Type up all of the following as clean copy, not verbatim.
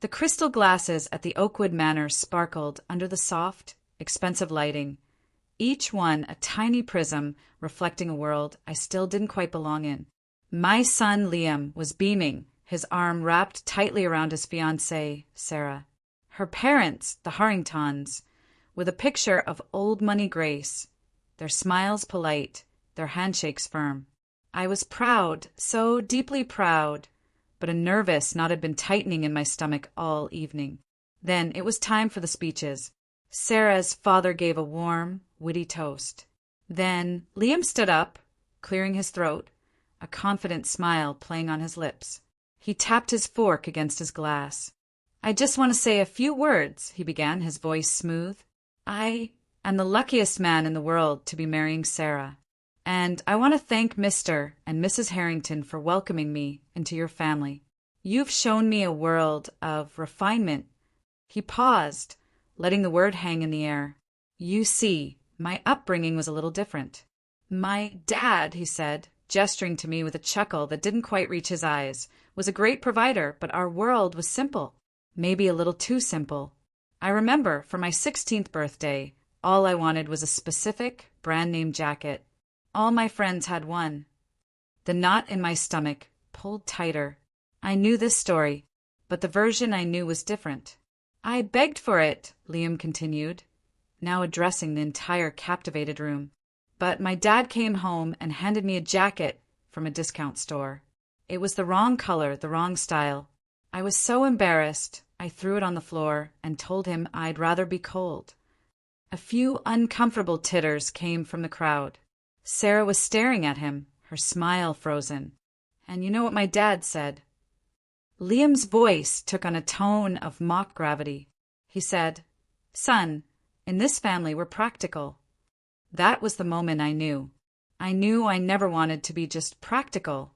The crystal glasses at the Oakwood Manor sparkled under the soft, expensive lighting, each one a tiny prism reflecting a world I still didn't quite belong in. My son Liam was beaming, his arm wrapped tightly around his fiancée, Sarah. Her parents, the Harringtons, with a picture of old money grace, their smiles polite, their handshakes firm. I was proud, so deeply proud, but a nervous knot had been tightening in my stomach all evening. Then it was time for the speeches. Sarah's father gave a warm, witty toast. Then Liam stood up, clearing his throat, a confident smile playing on his lips. He tapped his fork against his glass. "I just want to say a few words," he began, his voice smooth. "I am the luckiest man in the world to be marrying Sarah, and I want to thank Mr. and Mrs. Harrington for welcoming me into your family. You've shown me a world of refinement." He paused, letting the word hang in the air. "You see, my upbringing was a little different. My dad," he said, gesturing to me with a chuckle that didn't quite reach his eyes, "was a great provider, but our world was simple. Maybe a little too simple. I remember, for my 16th birthday, all I wanted was a specific, brand-name jacket. All my friends had one." The knot in my stomach pulled tighter. I knew this story, but the version I knew was different. "I begged for it," Liam continued, now addressing the entire captivated room. "But my dad came home and handed me a jacket from a discount store. It was the wrong color, the wrong style. I was so embarrassed, I threw it on the floor and told him I'd rather be cold." A few uncomfortable titters came from the crowd. Sarah was staring at him, her smile frozen. "And you know what my dad said?" Liam's voice took on a tone of mock gravity. He said, "Son, in this family we're practical." That was the moment I knew. I knew I never wanted to be just practical.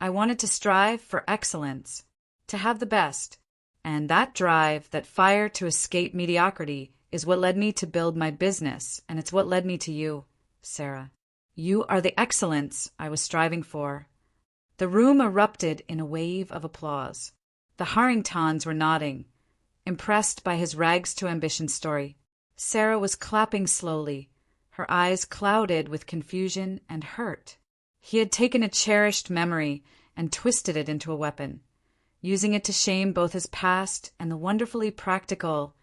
I wanted to strive for excellence, to have the best. And that drive, that fire to escape mediocrity, is what led me to build my business, and it's what led me to you, Sarah. You are the excellence I was striving for. The room erupted in a wave of applause. The Harringtons were nodding, impressed by his rags to ambition story. Sarah was clapping slowly, her eyes clouded with confusion and hurt. He had taken a cherished memory and twisted it into a weapon, using it to shame both his past and the wonderfully practical,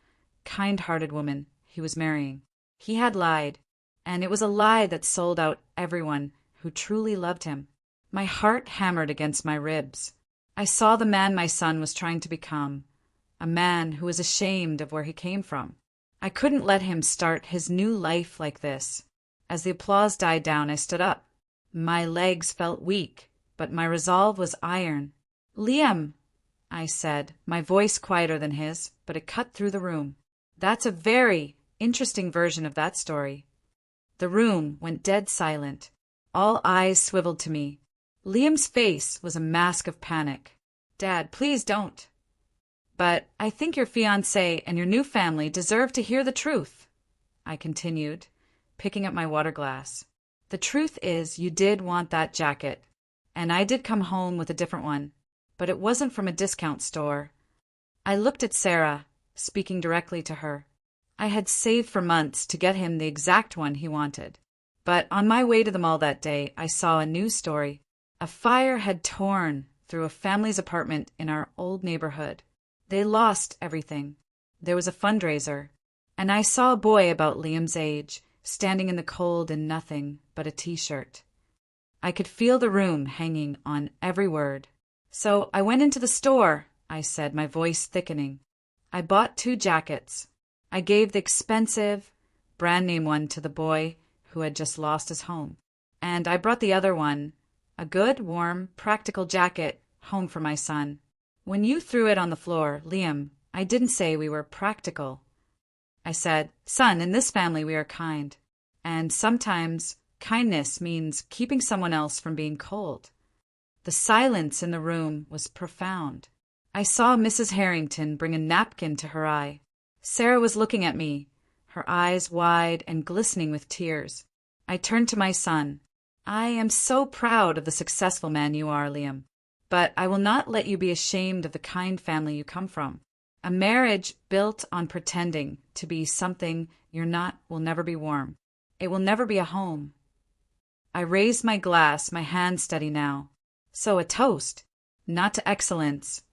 kind-hearted woman he was marrying. He had lied, and it was a lie that sold out everyone who truly loved him. My heart hammered against my ribs. I saw the man my son was trying to become, a man who was ashamed of where he came from. I couldn't let him start his new life like this. As the applause died down, I stood up. My legs felt weak, but my resolve was iron. "Liam," I said, my voice quieter than his, but it cut through the room. "That's a very interesting version of that story." The room went dead silent. All eyes swiveled to me. Liam's face was a mask of panic. "Dad, please don't." "But I think your fiancé and your new family deserve to hear the truth," I continued, picking up my water glass. "The truth is you did want that jacket, and I did come home with a different one, but it wasn't from a discount store." I looked at Sarah, speaking directly to her. I had saved for months to get him the exact one he wanted. But on my way to the mall that day, I saw a news story. A fire had torn through a family's apartment in our old neighborhood. They lost everything. There was a fundraiser, and I saw a boy about Liam's age, standing in the cold in nothing but a t-shirt. I could feel the room hanging on every word. "So I went into the store," I said, my voice thickening. "I bought 2 jackets. I gave the expensive, brand-name one to the boy who had just lost his home. And I brought the other one, a good, warm, practical jacket, home for my son. When you threw it on the floor, Liam, I didn't say we were practical. I said, 'Son, in this family we are kind. And sometimes kindness means keeping someone else from being cold.'" The silence in the room was profound. I saw Mrs. Harrington bring a napkin to her eye. Sarah was looking at me, her eyes wide and glistening with tears. I turned to my son. "I am so proud of the successful man you are, Liam. but I will not let you be ashamed of the kind family you come from. A marriage built on pretending to be something you're not will never be warm. It will never be a home. I raised my glass, my hand steady now. So a toast, not to excellence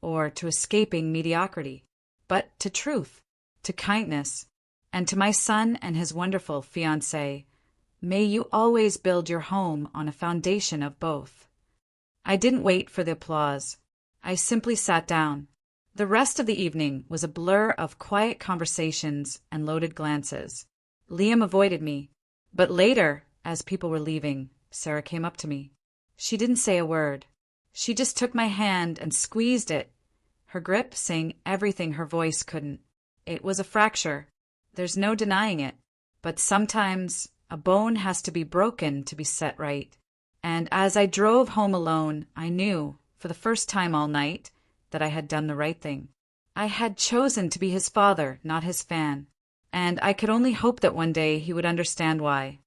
or to escaping mediocrity, but to truth, to kindness, and to my son and his wonderful fiancée. May you always build your home on a foundation of both. I didn't wait for the applause. I simply sat down. The rest of the evening was a blur of quiet conversations and loaded glances. Liam avoided me, but later, as people were leaving, Sarah came up to me. She didn't say a word. She just took my hand and squeezed it, her grip saying everything her voice couldn't. It was a fracture. There's no denying it. But sometimes a bone has to be broken to be set right. And as I drove home alone, I knew, for the first time all night, that I had done the right thing. I had chosen to be his father, not his fan. And I could only hope that one day he would understand why.